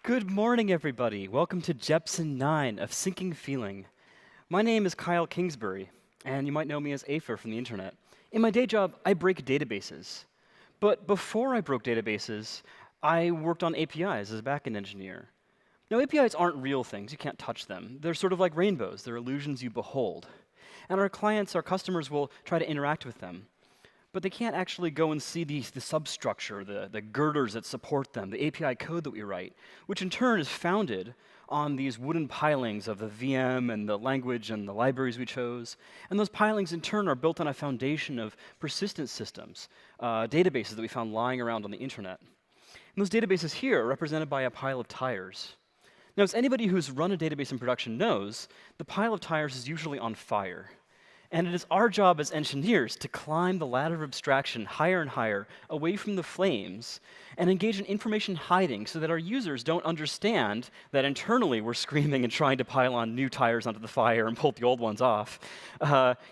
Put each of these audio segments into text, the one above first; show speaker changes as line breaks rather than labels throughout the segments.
Good morning, everybody. Welcome to Jepsen 9 of Sinking Feeling. My name is Kyle Kingsbury, and you might know me as Afer from the internet. In my day job, I break databases. But before I broke databases, I worked on APIs as a backend engineer. Now, APIs aren't real things. You can't touch them. They're sort of like rainbows. They're illusions you behold. And our clients, our customers, will try to interact with them. But they can't actually go and see the substructure, the girders that support them, the API code that we write, which in turn is founded on these wooden pilings of the VM and the language and the libraries we chose. And those pilings in turn are built on a foundation of persistent systems, databases that we found lying around on the internet. And those databases here are represented by a pile of tires. Now, as anybody who's run a database in production knows, the pile of tires is usually on fire. And it is our job as engineers to climb the ladder of abstraction higher and higher away from the flames and engage in information hiding so that our users don't understand that internally we're screaming and trying to pile on new tires onto the fire and pull the old ones off,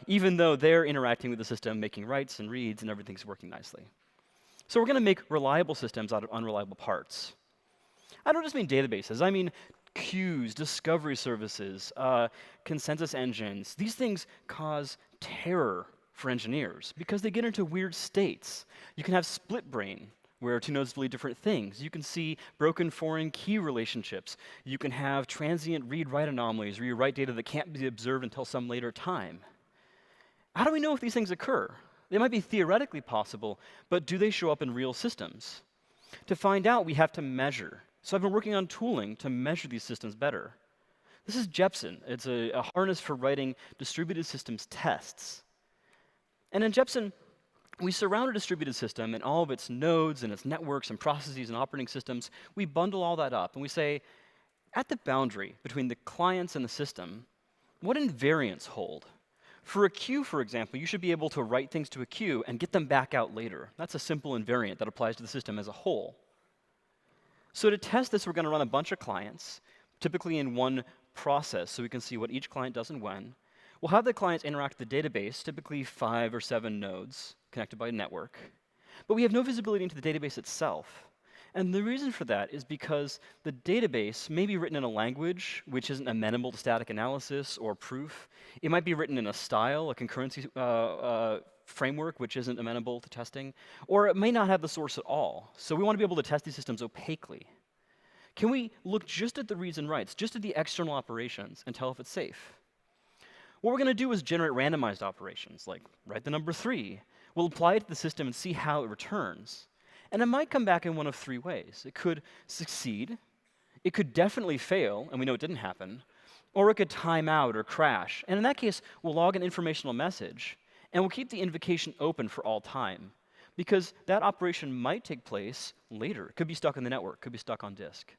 even though they're interacting with the system, making writes and reads, and everything's working nicely. So we're going to make reliable systems out of unreliable parts. I don't just mean databases. I mean queues, discovery services, consensus engines. These things cause terror for engineers because they get into weird states. You can have split brain, where two nodes believe different things. You can see broken foreign key relationships. You can have transient read-write anomalies, where you write data that can't be observed until some later time. How do we know if these things occur? They might be theoretically possible, but do they show up in real systems? To find out, we have to measure. So I've been working on tooling to measure these systems better. This is Jepsen. It's a harness for writing distributed systems tests. And in Jepsen, we surround a distributed system and all of its nodes and its networks and processes and operating systems. We bundle all that up and we say, at the boundary between the clients and the system, what invariants hold? For a queue, for example, you should be able to write things to a queue and get them back out later. That's a simple invariant that applies to the system as a whole. So to test this, we're going to run a bunch of clients, typically in one process, so we can see what each client does and when. We'll have the clients interact with the database, typically 5 or 7 nodes connected by a network. But we have no visibility into the database itself. And the reason for that is because the database may be written in a language which isn't amenable to static analysis or proof. It might be written in a style, a concurrency framework which isn't amenable to testing, or it may not have the source at all. So we want to be able to test these systems opaquely. Can we look just at the reads and writes, just at the external operations, and tell if it's safe? What we're going to do is generate randomized operations, like write the number 3. We'll apply it to the system and see how it returns. And it might come back in one of 3 ways. It could succeed, it could definitely fail, and we know it didn't happen, or it could time out or crash. And in that case, we'll log an informational message, and we'll keep the invocation open for all time, because that operation might take place later. It could be stuck in the network, could be stuck on disk.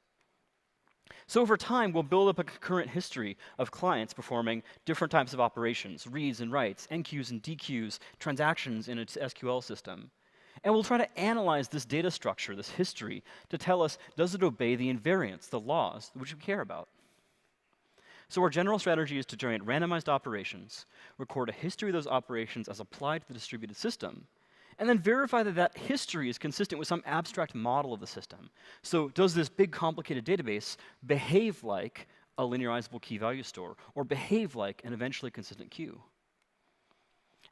So over time, we'll build up a concurrent history of clients performing different types of operations, reads and writes, enqueues and dequeues, transactions in its SQL system. And we'll try to analyze this data structure, this history, to tell us, does it obey the invariants, the laws, which we care about? So our general strategy is to generate randomized operations, record a history of those operations as applied to the distributed system, and then verify that that history is consistent with some abstract model of the system. So does this big, complicated database behave like a linearizable key value store, or behave like an eventually consistent queue?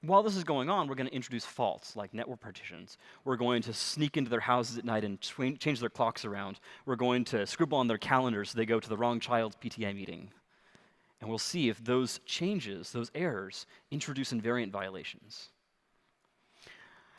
While this is going on, we're going to introduce faults, like network partitions. We're going to sneak into their houses at night and change their clocks around. We're going to scribble on their calendars so they go to the wrong child's PTA meeting. And we'll see if those changes, those errors, introduce invariant violations.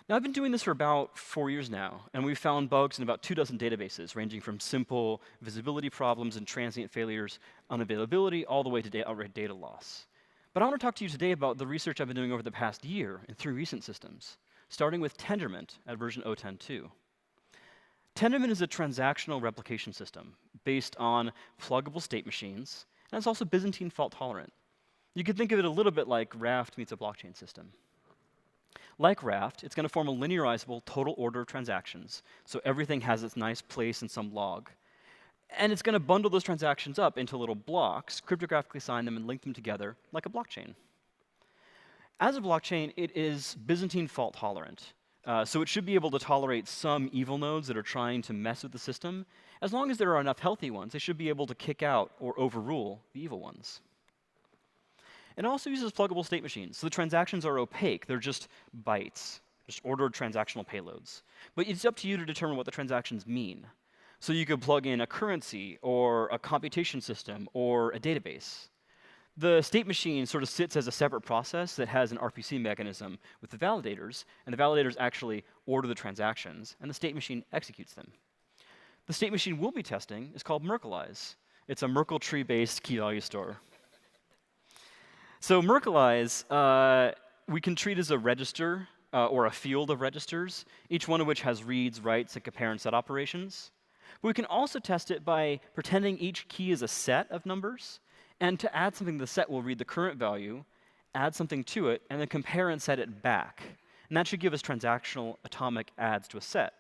Now, I've been doing this for about 4 years now, and we've found bugs in about 24 databases, ranging from simple visibility problems and transient failures, unavailability, all the way to outright data loss. But I want to talk to you today about the research I've been doing over the past year in 3 recent systems, starting with Tendermint at version 0.10.2. Tendermint is a transactional replication system based on pluggable state machines, and it's also Byzantine fault tolerant. You could think of it a little bit like Raft meets a blockchain system. Like Raft, it's going to form a linearizable total order of transactions, so everything has its nice place in some log. And it's going to bundle those transactions up into little blocks, cryptographically sign them, and link them together like a blockchain. As a blockchain, it is Byzantine fault tolerant. So it should be able to tolerate some evil nodes that are trying to mess with the system. As long as there are enough healthy ones, they should be able to kick out or overrule the evil ones. It also uses pluggable state machines. So the transactions are opaque. They're just bytes, just ordered transactional payloads. But it's up to you to determine what the transactions mean. So you could plug in a currency or a computation system or a database. The state machine sort of sits as a separate process that has an RPC mechanism with the validators, and the validators actually order the transactions, and the state machine executes them. The state machine we'll be testing is called merkleeyes. It's a Merkle tree-based key value store. So merkleeyes, we can treat as a register or a field of registers, each one of which has reads, writes, and compare and set operations. But we can also test it by pretending each key is a set of numbers. And to add something to the set, we'll read the current value, add something to it, and then compare and set it back. And that should give us transactional atomic adds to a set.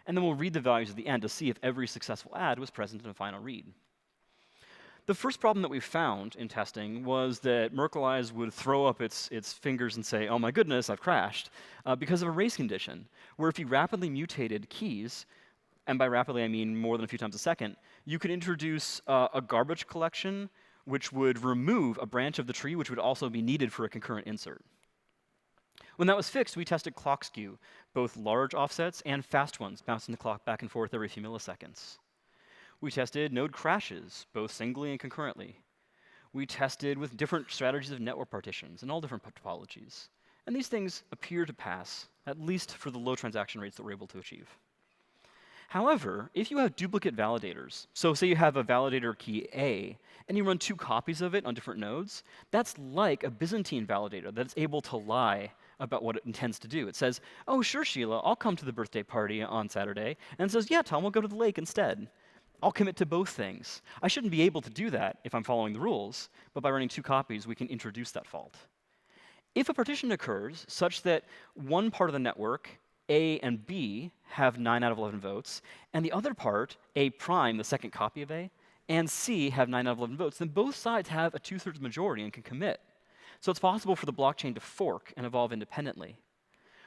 And then we'll read the values at the end to see if every successful add was present in a final read. The first problem that we found in testing was that merkleeyes would throw up its fingers and say, oh my goodness, I've crashed, because of a race condition, where if you rapidly mutated keys, and by rapidly I mean more than a few times a second, you could introduce a garbage collection which would remove a branch of the tree, which would also be needed for a concurrent insert. When that was fixed, we tested clock skew, both large offsets and fast ones, bouncing the clock back and forth every few milliseconds. We tested node crashes, both singly and concurrently. We tested with different strategies of network partitions and all different topologies. And these things appear to pass, at least for the low transaction rates that we're able to achieve. However, if you have duplicate validators, so say you have a validator key A, and you run 2 copies of it on different nodes, that's like a Byzantine validator that's able to lie about what it intends to do. It says, oh, sure, Sheila, I'll come to the birthday party on Saturday. And it says, yeah, Tom, we'll go to the lake instead. I'll commit to both things. I shouldn't be able to do that if I'm following the rules, but by running 2 copies, we can introduce that fault. If a partition occurs such that one part of the network, A and B, have 9 out of 11 votes, and the other part, A prime, the second copy of A, and C have 9 out of 11 votes, then both sides have a 2/3 majority and can commit. So it's possible for the blockchain to fork and evolve independently.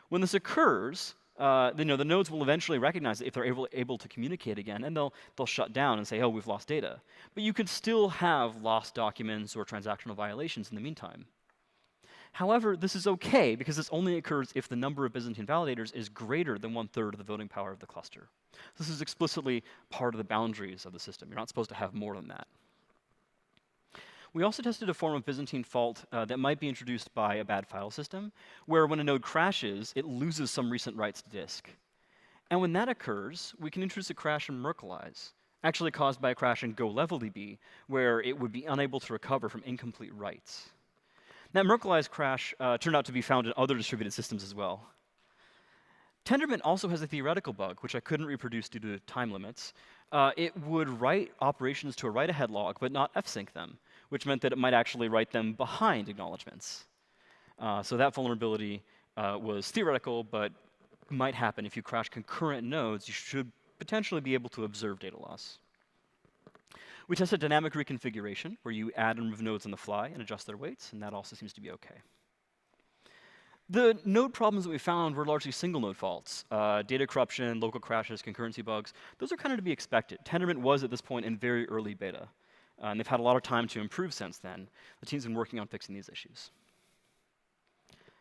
When this occurs, the nodes will eventually recognize it if they're able to communicate again, and they'll shut down and say, oh, we've lost data. But you could still have lost documents or transactional violations in the meantime. However, this is okay because this only occurs if the number of Byzantine validators is greater than 1/3 of the voting power of the cluster. This is explicitly part of the boundaries of the system. You're not supposed to have more than that. We also tested a form of Byzantine fault that might be introduced by a bad file system, where when a node crashes, it loses some recent writes to disk. And when that occurs, we can introduce a crash in merkleeyes, actually caused by a crash in goleveldb, where it would be unable to recover from incomplete writes. That merkleeyes crash turned out to be found in other distributed systems as well. Tendermint also has a theoretical bug, which I couldn't reproduce due to time limits. It would write operations to a write-ahead log, but not fsync them, which meant that it might actually write them behind acknowledgements. So that vulnerability was theoretical, but might happen if you crash concurrent nodes. You should potentially be able to observe data loss. We tested dynamic reconfiguration, where you add and remove nodes on the fly and adjust their weights, and that also seems to be okay. The node problems that we found were largely single node faults. Data corruption, local crashes, concurrency bugs. Those are kind of to be expected. Tendermint was at this point in very early beta, and they've had a lot of time to improve since then. The team's been working on fixing these issues.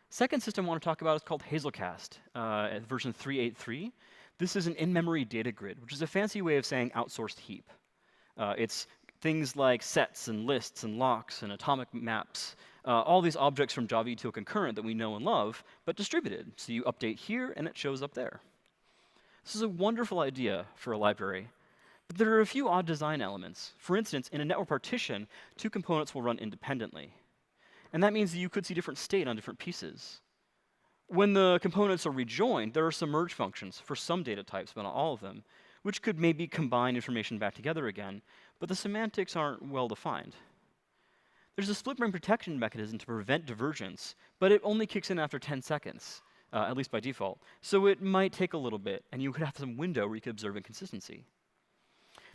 Second system I want to talk about is called Hazelcast, at version 3.8.3. This is an in-memory data grid, which is a fancy way of saying outsourced heap. It's things like sets and lists and locks and atomic maps, all these objects from Java util concurrent that we know and love, but distributed. So you update here and it shows up there. This is a wonderful idea for a library, but there are a few odd design elements. For instance, in a network partition, 2 components will run independently. And that means that you could see different state on different pieces. When the components are rejoined, there are some merge functions for some data types, but not all of them, which could maybe combine information back together again, but the semantics aren't well defined. There's a split brain protection mechanism to prevent divergence, but it only kicks in after 10 seconds, at least by default. So it might take a little bit, and you could have some window where you could observe inconsistency.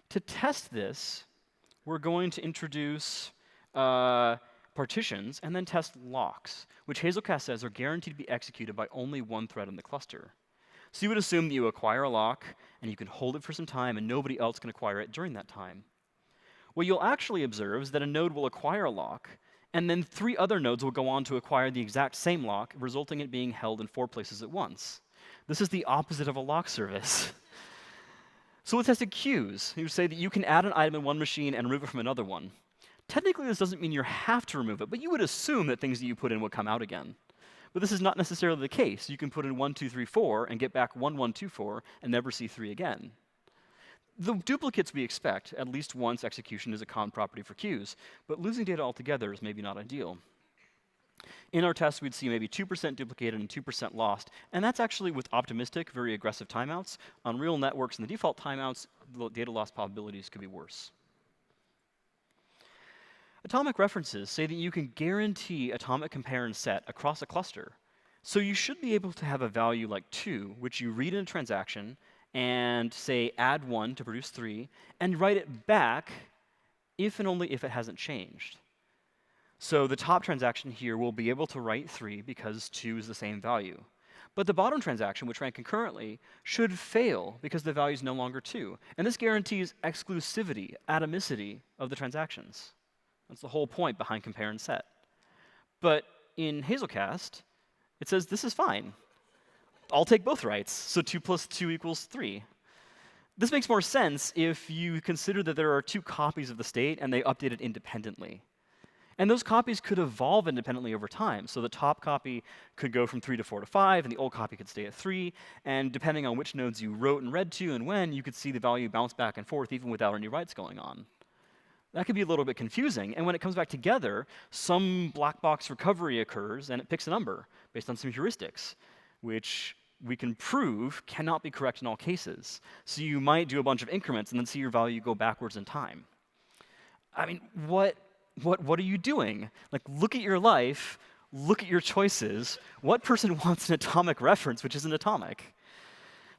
To test this, we're going to introduce partitions, and then test locks, which Hazelcast says are guaranteed to be executed by only one thread in the cluster. So you would assume that you acquire a lock, and you can hold it for some time, and nobody else can acquire it during that time. What you'll actually observe is that a node will acquire a lock, and then 3 other nodes will go on to acquire the exact same lock, resulting in it being held in 4 places at once. This is the opposite of a lock service. So we tested queues. You say that you can add an item in one machine and remove it from another one. Technically, this doesn't mean you have to remove it, but you would assume that things that you put in would come out again. But this is not necessarily the case. You can put in 1, 2, 3, 4 and get back 1, 1, 2, 4 and never see 3 again. The duplicates we expect, at least once execution is a common property for queues, but losing data altogether is maybe not ideal. In our test, we'd see maybe 2% duplicated and 2% lost, and that's actually with optimistic, very aggressive timeouts. On real networks and the default timeouts, the data loss probabilities could be worse. Atomic references say that you can guarantee atomic compare and set across a cluster. So you should be able to have a value like 2, which you read in a transaction, and say add 1 to produce 3, and write it back if and only if it hasn't changed. So the top transaction here will be able to write 3 because 2 is the same value. But the bottom transaction, which ran concurrently, should fail because the value is no longer 2. And this guarantees exclusivity, atomicity of the transactions. That's the whole point behind compare and set. But in Hazelcast, it says this is fine. I'll take both writes, so 2 plus 2 equals 3. This makes more sense if you consider that there are 2 copies of the state and they update it independently. And those copies could evolve independently over time. So the top copy could go from 3 to 4 to 5, and the old copy could stay at 3. And depending on which nodes you wrote and read to and when, you could see the value bounce back and forth even without any writes going on. That could be a little bit confusing. And when it comes back together, some black box recovery occurs, and it picks a number based on some heuristics, which we can prove cannot be correct in all cases. So you might do a bunch of increments and then see your value go backwards in time. I mean, what are you doing? Like, look at your life, look at your choices. What person wants an atomic reference which isn't atomic?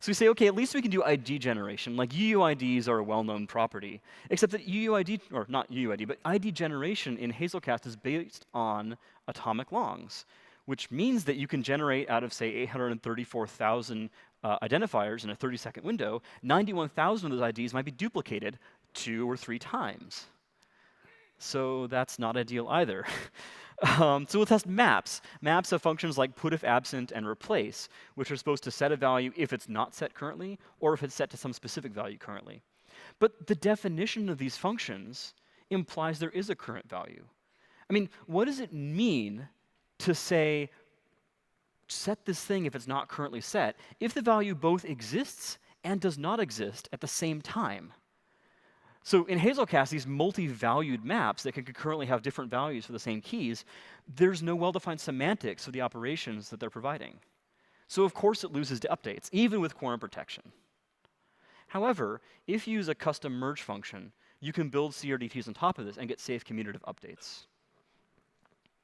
So we say, okay, at least we can do ID generation. Like UUIDs are a well-known property, except that UUID, or not UUID, but ID generation in Hazelcast is based on atomic longs, which means that you can generate out of, say, 834,000 identifiers in a 30-second window, 91,000 of those IDs might be duplicated 2 or 3 times. So that's not ideal either. So we'll test maps. Maps have functions like put if absent and replace, which are supposed to set a value if it's not set currently, or if it's set to some specific value currently. But the definition of these functions implies there is a current value. I mean, what does it mean to say, set this thing if it's not currently set, if the value both exists and does not exist at the same time? So in Hazelcast, these multi-valued maps that can concurrently have different values for the same keys, there's no well-defined semantics of the operations that they're providing. So of course it loses to updates, even with quorum protection. However, if you use a custom merge function, you can build CRDTs on top of this and get safe commutative updates.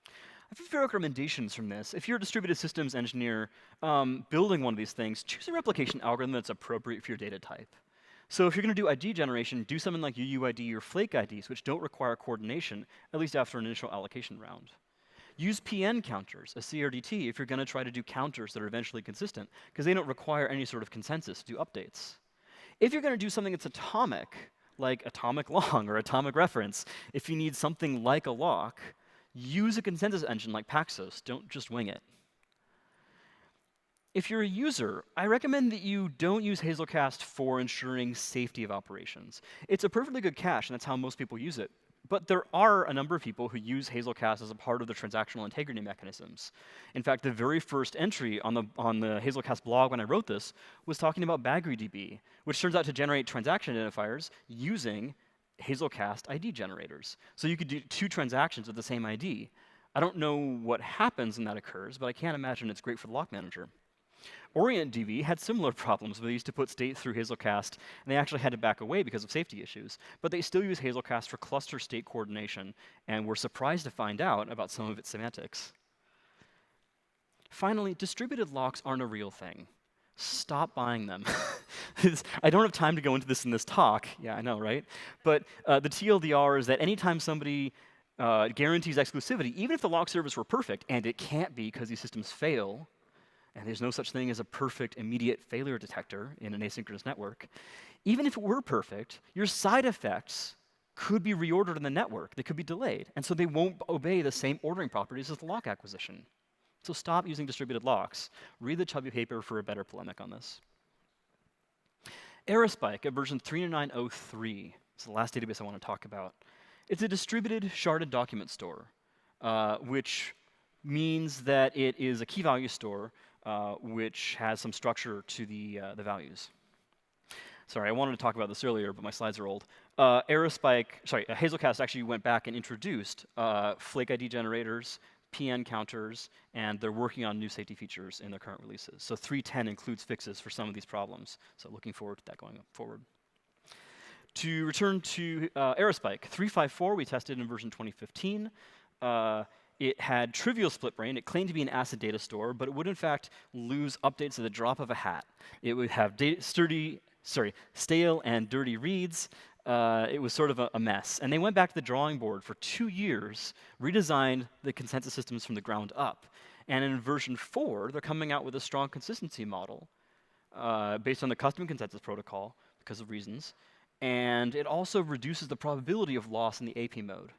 I have a few recommendations from this. If you're a distributed systems engineer building one of these things, choose a replication algorithm that's appropriate for your data type. So if you're going to do ID generation, do something like UUID or flake IDs, which don't require coordination, at least after an initial allocation round. Use PN counters, a CRDT, if you're going to try to do counters that are eventually consistent, because they don't require any sort of consensus to do updates. If you're going to do something that's atomic, like atomic long or atomic reference, if you need something like a lock, use a consensus engine like Paxos. Don't just wing it. If you're a user, I recommend that you don't use Hazelcast for ensuring safety of operations. It's a perfectly good cache, and that's how most people use it. But there are a number of people who use Hazelcast as a part of the transactional integrity mechanisms. In fact, the very first entry on the Hazelcast blog when I wrote this was talking about BaggeryDB, which turns out to generate transaction identifiers using Hazelcast ID generators. So you could do 2 transactions with the same ID. I don't know what happens when that occurs, but I can't imagine it's great for the lock manager. OrientDB had similar problems where they used to put state through Hazelcast, and they actually had to back away because of safety issues. But they still use Hazelcast for cluster state coordination, and were surprised to find out about some of its semantics. Finally, distributed locks aren't a real thing. Stop buying them. I don't have time to go into this in this talk. Yeah, I know, right? But the TLDR is that anytime somebody guarantees exclusivity, even if the log service were perfect, and it can't be because these systems fail, and there's no such thing as a perfect immediate failure detector in an asynchronous network. Even if it were perfect, your side effects could be reordered in the network. They could be delayed, and so they won't obey the same ordering properties as the lock acquisition. So stop using distributed locks. Read the Chubby paper for a better polemic on this. Aerospike at version 3.9.03 is the last database I want to talk about. It's a distributed sharded document store, which means that it is a key value store which has some structure to the values. Sorry, I wanted to talk about this earlier, but my slides are old. Hazelcast actually went back and introduced flake ID generators, PN counters, and they're working on new safety features in their current releases. So 3.10 includes fixes for some of these problems. So looking forward to that going forward. To return to Aerospike, 3.5.4 we tested in version 2015. It had trivial split brain. It claimed to be an ACID data store, but it would in fact lose updates at the drop of a hat. It would have stale and dirty reads. It was sort of a mess. And they went back to the drawing board for 2 years, redesigned the consensus systems from the ground up. And in version 4, they're coming out with a strong consistency model based on the custom consensus protocol because of reasons. And it also reduces the probability of loss in the AP mode.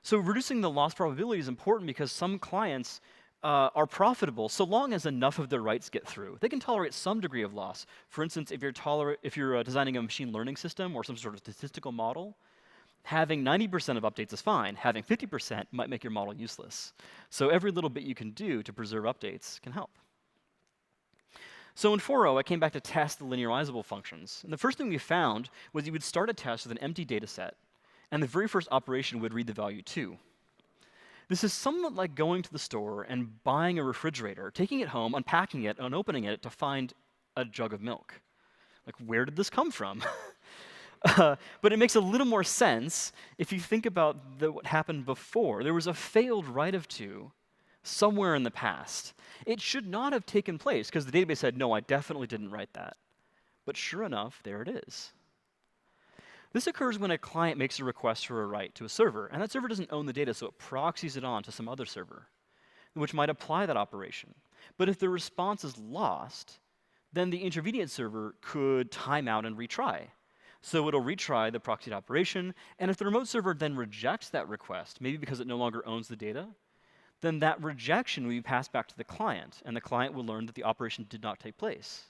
So reducing the loss probability is important because some clients are profitable so long as enough of their writes get through. They can tolerate some degree of loss. For instance, if you're designing a machine learning system or some sort of statistical model, having 90% of updates is fine. Having 50% might make your model useless. So every little bit you can do to preserve updates can help. So in 4.0, I came back to test the linearizable functions. And the first thing we found was you would start a test with an empty data set, and the very first operation would read the value 2. This is somewhat like going to the store and buying a refrigerator, taking it home, unpacking it, and opening it to find a jug of milk. Like, where did this come from? But it makes a little more sense if you think about what happened before. There was a failed write of 2 somewhere in the past. It should not have taken place because the database said, no, I definitely didn't write that. But sure enough, there it is. This occurs when a client makes a request for a write to a server, and that server doesn't own the data, so it proxies it on to some other server, which might apply that operation. But if the response is lost, then the intermediate server could time out and retry. So it'll retry the proxied operation, and if the remote server then rejects that request, maybe because it no longer owns the data, then that rejection will be passed back to the client, and the client will learn that the operation did not take place.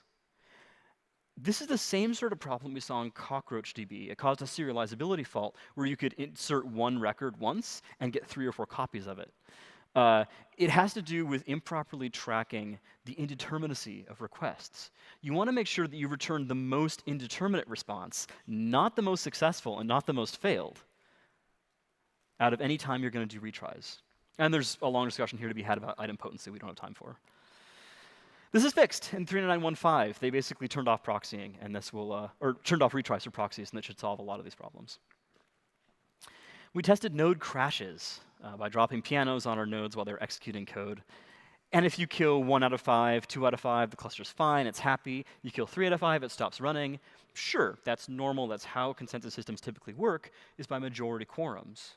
This is the same sort of problem we saw in CockroachDB. It caused a serializability fault where you could insert one record once and get 3 or 4 copies of it. It has to do with improperly tracking the indeterminacy of requests. You want to make sure that you return the most indeterminate response, not the most successful and not the most failed, out of any time you're going to do retries. And there's a long discussion here to be had about item potency we don't have time for. This is fixed in 3.9.1.5. They basically turned off proxying, and this will, or turned off retries for proxies, and that should solve a lot of these problems. We tested node crashes by dropping pianos on our nodes while they're executing code. And if you kill 1 out of 5, 2 out of 5, the cluster's fine, it's happy. You kill 3 out of 5, it stops running. Sure, that's normal. That's how consensus systems typically work, is by majority quorums.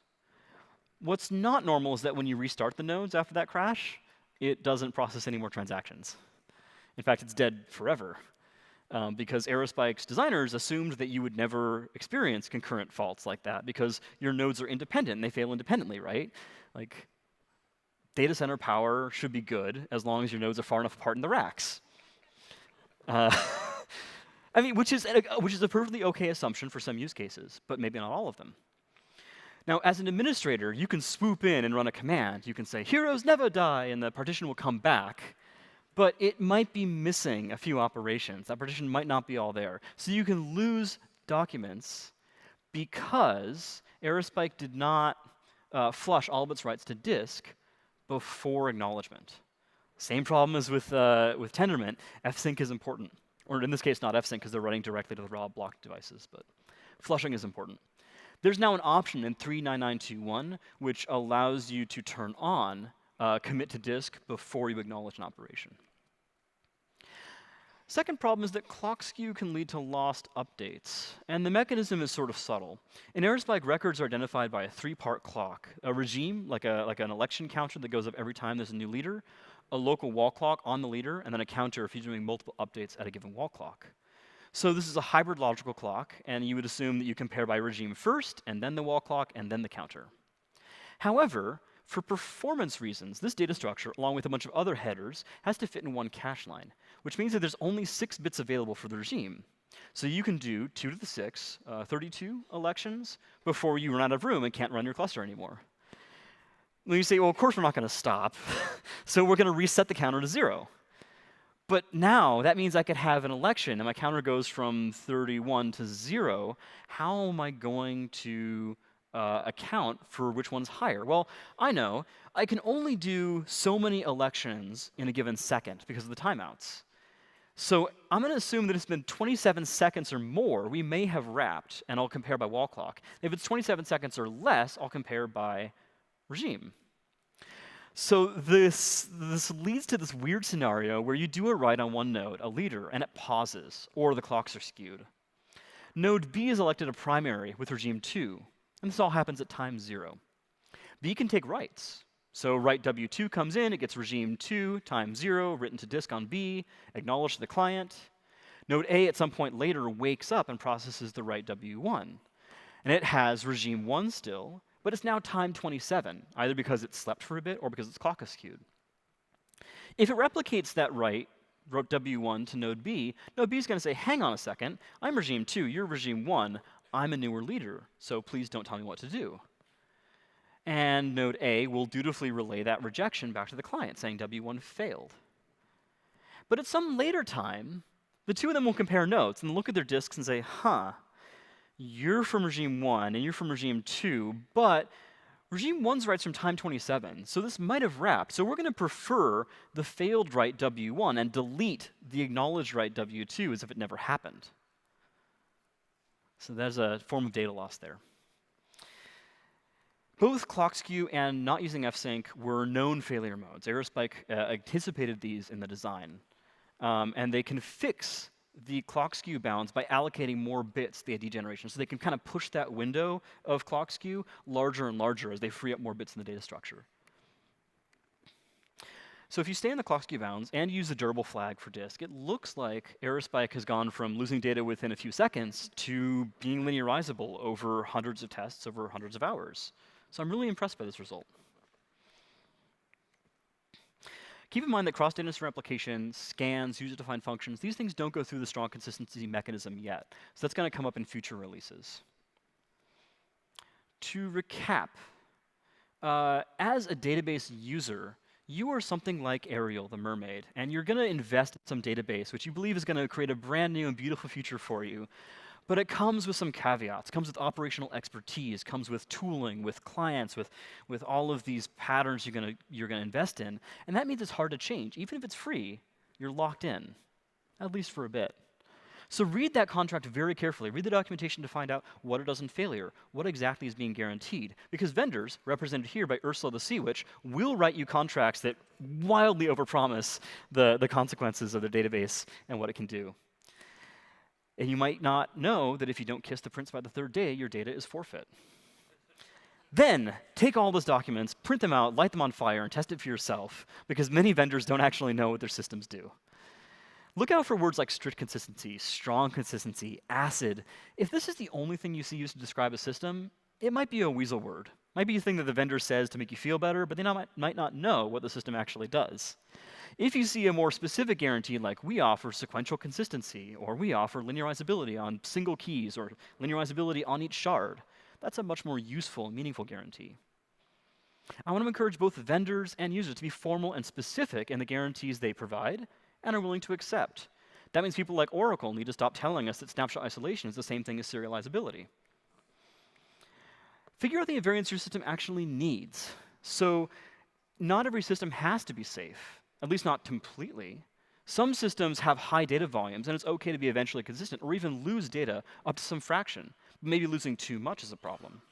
What's not normal is that when you restart the nodes after that crash, it doesn't process any more transactions. In fact, it's dead forever, because Aerospike's designers assumed that you would never experience concurrent faults like that because your nodes are independent and they fail independently, right? Like, data center power should be good as long as your nodes are far enough apart in the racks. I mean, which is a perfectly okay assumption for some use cases, but maybe not all of them. Now, as an administrator, you can swoop in and run a command. You can say, heroes never die, and the partition will come back. But it might be missing a few operations. That partition might not be all there. So you can lose documents because Aerospike did not flush all of its writes to disk before acknowledgement. Same problem as with Tendermint. Fsync is important. Or in this case, not fsync, because they're writing directly to the raw block devices. But flushing is important. There's now an option in 3.9.9.2.1 which allows you to turn on commit to disk before you acknowledge an operation. Second problem is that clock skew can lead to lost updates, and the mechanism is sort of subtle. In Aerospike, records are identified by a three-part clock: a regime, like an election counter that goes up every time there's a new leader, a local wall clock on the leader, and then a counter if you're doing multiple updates at a given wall clock. So this is a hybrid logical clock, and you would assume that you compare by regime first, and then the wall clock, and then the counter. However, for performance reasons, this data structure, along with a bunch of other headers, has to fit in one cache line, which means that there's only 6 bits available for the regime. So you can do 2 to the 6, 32 elections before you run out of room and can't run your cluster anymore. Then you say, well, of course we're not going to stop, so we're going to reset the counter to 0. But now that means I could have an election, and my counter goes from 31 to 0. How am I going to account for which one's higher? Well, I know I can only do so many elections in a given second because of the timeouts. So I'm going to assume that it's been 27 seconds or more, we may have wrapped, and I'll compare by wall clock. If it's 27 seconds or less, I'll compare by regime. So this leads to this weird scenario where you do a write on one node, a leader, and it pauses, or the clocks are skewed. Node B is elected a primary with regime 2. And this all happens at time 0. B can take writes. So write W2 comes in, it gets regime 2, time 0, written to disk on B, acknowledged to the client. Node A at some point later wakes up and processes the write W1. And it has regime 1 still, but it's now time 27, either because it slept for a bit or because its clock is skewed. If it replicates that write W1 to node B is going to say, hang on a second, I'm regime 2, you're regime 1, I'm a newer leader, so please don't tell me what to do. And node A will dutifully relay that rejection back to the client, saying W1 failed. But at some later time, the two of them will compare notes and look at their disks and say, you're from regime 1 and you're from regime 2, but regime 1's writes from time 27, so this might have wrapped. So we're going to prefer the failed write W1 and delete the acknowledged write W2 as if it never happened. So there's a form of data loss there. Both clock skew and not using fsync were known failure modes. Aerospike anticipated these in the design. And they can fix the clock skew bounds by allocating more bits to the ID generation. So they can kind of push that window of clock skew larger and larger as they free up more bits in the data structure. So if you stay in the clock skew bounds and use a durable flag for disk, it looks like Aerospike has gone from losing data within a few seconds to being linearizable over hundreds of tests over hundreds of hours. So I'm really impressed by this result. Keep in mind that cross-data replication, scans, user-defined functions, these things don't go through the strong consistency mechanism yet. So that's going to come up in future releases. To recap, as a database user, you are something like Ariel, the mermaid, and you're going to invest in some database which you believe is going to create a brand new and beautiful future for you. But it comes with some caveats, comes with operational expertise, comes with tooling, with clients, with all of these patterns you're gonna invest in. And that means it's hard to change. Even if it's free, you're locked in, at least for a bit. So read that contract very carefully. Read the documentation to find out what it does in failure, what exactly is being guaranteed. Because vendors, represented here by Ursula the Sea Witch, will write you contracts that wildly overpromise the consequences of the database and what it can do. And you might not know that if you don't kiss the prince by the 3rd day, your data is forfeit. Then, take all those documents, print them out, light them on fire, and test it for yourself, because many vendors don't actually know what their systems do. Look out for words like strict consistency, strong consistency, acid. If this is the only thing you see used to describe a system, it might be a weasel word. It might be a thing that the vendor says to make you feel better, but they might not know what the system actually does. If you see a more specific guarantee like we offer sequential consistency, or we offer linearizability on single keys, or linearizability on each shard, that's a much more useful and meaningful guarantee. I want to encourage both vendors and users to be formal and specific in the guarantees they provide and are willing to accept. That means people like Oracle need to stop telling us that snapshot isolation is the same thing as serializability. Figure out the invariants your system actually needs. So not every system has to be safe, at least not completely. Some systems have high data volumes, and it's okay to be eventually consistent, or even lose data up to some fraction. Maybe losing too much is a problem.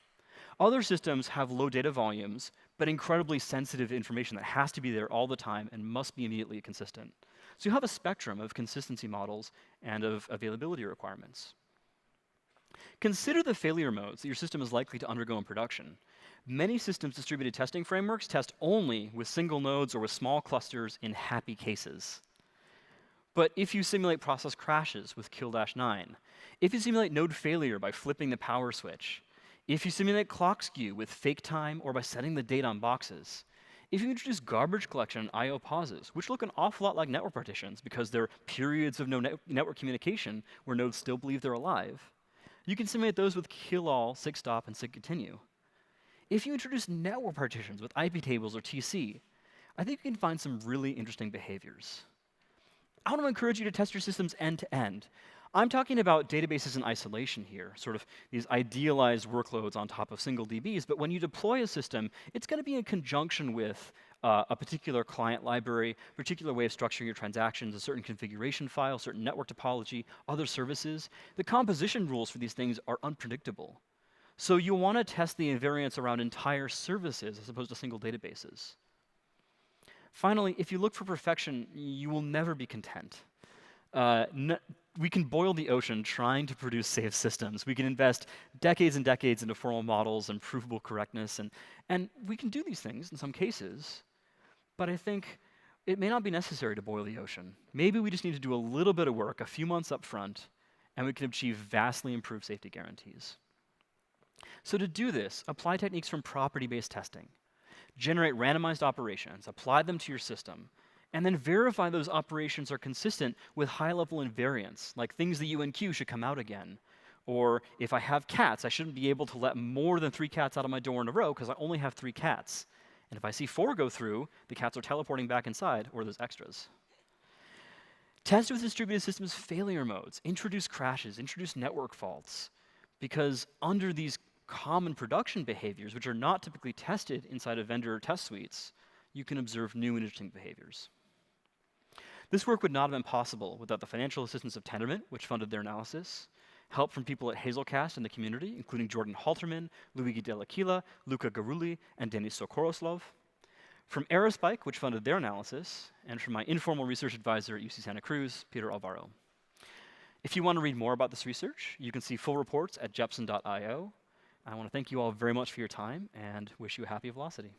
Other systems have low data volumes, but incredibly sensitive information that has to be there all the time and must be immediately consistent. So you have a spectrum of consistency models and of availability requirements. Consider the failure modes that your system is likely to undergo in production. Many systems distributed testing frameworks test only with single nodes or with small clusters in happy cases. But if you simulate process crashes with kill-9, if you simulate node failure by flipping the power switch, if you simulate clock skew with fake time or by setting the date on boxes, if you introduce garbage collection and I/O pauses, which look an awful lot like network partitions because they're periods of no network communication where nodes still believe they're alive, you can simulate those with kill all, sig stop, and sig continue. If you introduce network partitions with IP tables or TC, I think you can find some really interesting behaviors. I want to encourage you to test your systems end to end. I'm talking about databases in isolation here, sort of these idealized workloads on top of single DBs, but when you deploy a system, it's going to be in conjunction with a particular client library, particular way of structuring your transactions, a certain configuration file, certain network topology, other services. The composition rules for these things are unpredictable. So you want to test the invariants around entire services as opposed to single databases. Finally, if you look for perfection, you will never be content. We can boil the ocean trying to produce safe systems. We can invest decades and decades into formal models and provable correctness, and we can do these things in some cases, but I think it may not be necessary to boil the ocean. Maybe we just need to do a little bit of work, a few months up front, and we can achieve vastly improved safety guarantees. So to do this, apply techniques from property-based testing. Generate randomized operations, apply them to your system, and then verify those operations are consistent with high-level invariants, like things that U and Q should come out again. Or if I have cats, I shouldn't be able to let more than 3 cats out of my door in a row because I only have 3 cats. And if I see 4 go through, the cats are teleporting back inside, or there's extras. Test with distributed systems failure modes, introduce crashes, introduce network faults, because under these common production behaviors, which are not typically tested inside of vendor test suites, you can observe new and interesting behaviors. This work would not have been possible without the financial assistance of Tendermint, which funded their analysis, help from people at Hazelcast and the community, including Jordan Halterman, Luigi Dell'Aquila, Luca Garulli, and Denis Sokoroslov, from Aerospike, which funded their analysis, and from my informal research advisor at UC Santa Cruz, Peter Alvaro. If you want to read more about this research, you can see full reports at jepsen.io. I want to thank you all very much for your time and wish you a happy velocity.